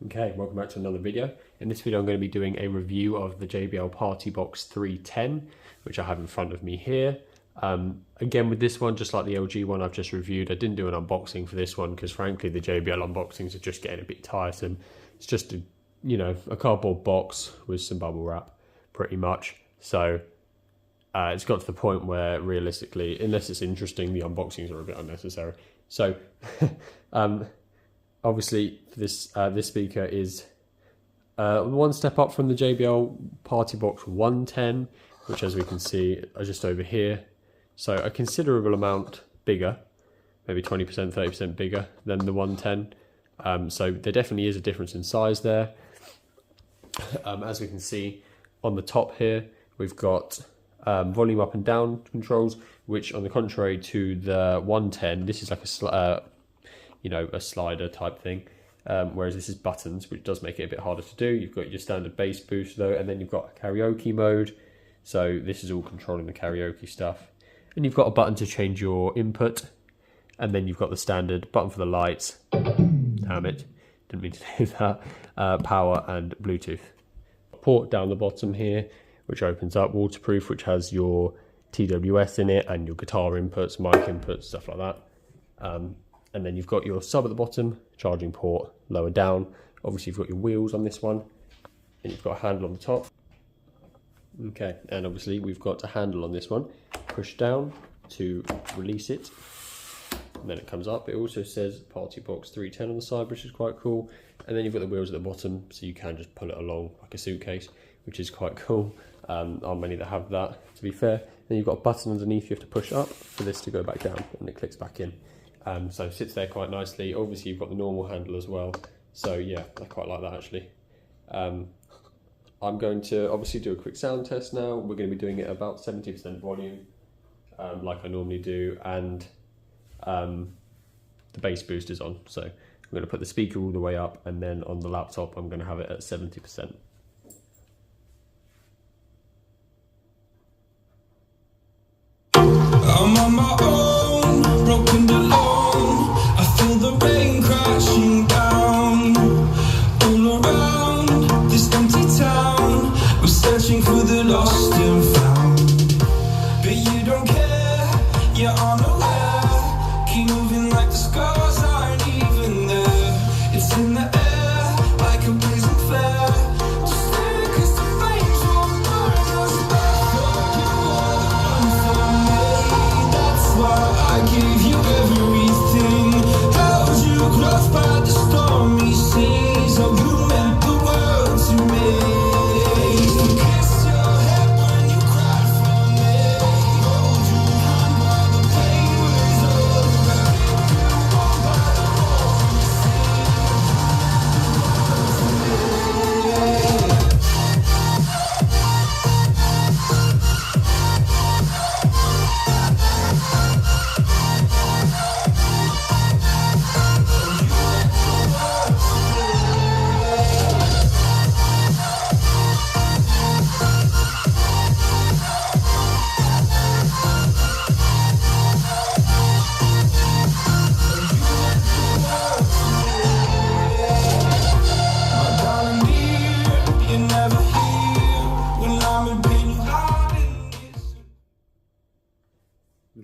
Okay, welcome back to another video. In this video I'm going to be doing a review of the JBL Partybox 310, which I have in front of me here. Again with this one, just like the LG one I've just reviewed, I didn't do an unboxing for this one because frankly the JBL unboxings are just getting a bit tiresome. It's just a cardboard box with some bubble wrap pretty much. So it's got to the point where realistically, unless it's interesting, the unboxings are a bit unnecessary. So obviously this speaker is one step up from the JBL Partybox 110, which as we can see are just over here. So a considerable amount bigger, maybe 20%, 30% bigger than the 110. So there definitely is a difference in size there. As we can see on the top here, we've got volume up and down controls, which on the contrary to the 110, this is like a slider type thing, whereas this is buttons, which does make it a bit harder to do. You've got your standard bass boost though, and then you've got a karaoke mode, so this is all controlling the karaoke stuff. And you've got a button to change your input, and then you've got the standard button for the lights, damn it, didn't mean to do that, power and Bluetooth. Port down the bottom here, which opens up, waterproof, which has your TWS in it and your guitar inputs, mic inputs, stuff like that. And then you've got your sub at the bottom, charging port lower down. Obviously you've got your wheels on this one, and you've got a handle on the top. Okay, and obviously we've got a handle on this one. Push down to release it, and then it comes up. It also says Partybox 310 on the side, which is quite cool. And then you've got the wheels at the bottom, so you can just pull it along like a suitcase, which is quite cool. Aren't many that have that, to be fair. Then you've got a button underneath you have to push up for this to go back down, and it clicks back in. So it sits there quite nicely. Obviously you've got the normal handle as well, so yeah, I quite like that actually. I'm going to obviously do a quick sound test now. We're going to be doing it about 70% volume, like I normally do, and the bass boost is on, so I'm going to put the speaker all the way up, and then on the laptop I'm going to have it at 70%. I'm on my own, broken alone. I feel the rain crashing down all around this empty town. We're searching for the lost and found, but you don't care, you're unaware. Keep moving like the scars aren't even there. It's in the air like a blazing flare. Just stay, 'cause the flames won't burn us back. You are the one for me. That's why I gave you everything. Held you close by the stormy seas. Oh, you meant the world to me. Kiss your head when you cried for me. Hold your hand while the pain was over. Pick you up by the rolling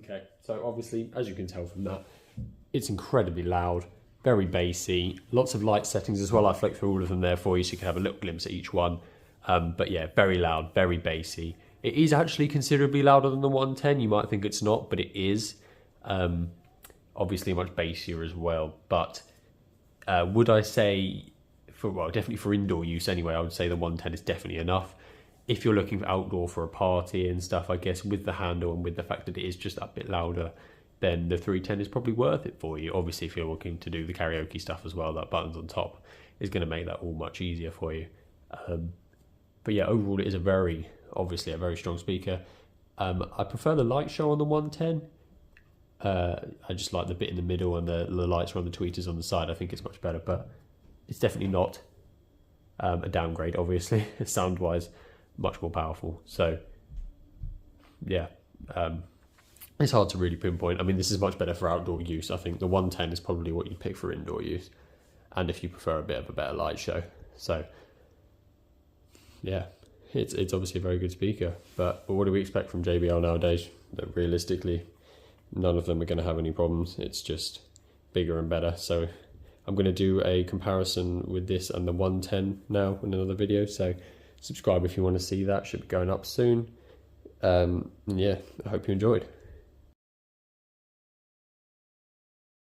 Okay, so obviously, as you can tell from that, it's incredibly loud, very bassy, lots of light settings as well. I flicked through all of them there for you so you can have a little glimpse at each one. But yeah, very loud, very bassy. It is actually considerably louder than the 110. You might think it's not, but it is. Obviously much bassier as well. But would I say, definitely for indoor use anyway, I would say the 110 is definitely enough. If you're looking for outdoor for a party and stuff, I guess with the handle and with the fact that it is just a bit louder, then the 310 is probably worth it for you. Obviously, if you're looking to do the karaoke stuff as well, that button's on top is going to make that all much easier for you. But yeah, overall, it is obviously a very strong speaker. I prefer the light show on the 110. I just like the bit in the middle and the lights are on the tweeters on the side. I think it's much better, but it's definitely not a downgrade, obviously, sound-wise. Much more powerful. So yeah, it's hard to really pinpoint. I mean, this is much better for outdoor use. I think the 110 is probably what you pick for indoor use. and if you prefer a bit of a better light show. So yeah, it's obviously a very good speaker, but what do we expect from JBL nowadays? That realistically, none of them are going to have any problems. It's just bigger and better. So I'm going to do a comparison with this and the 110 now in another video, so subscribe if you want to see that. Should be going up soon. Yeah, I hope you enjoyed.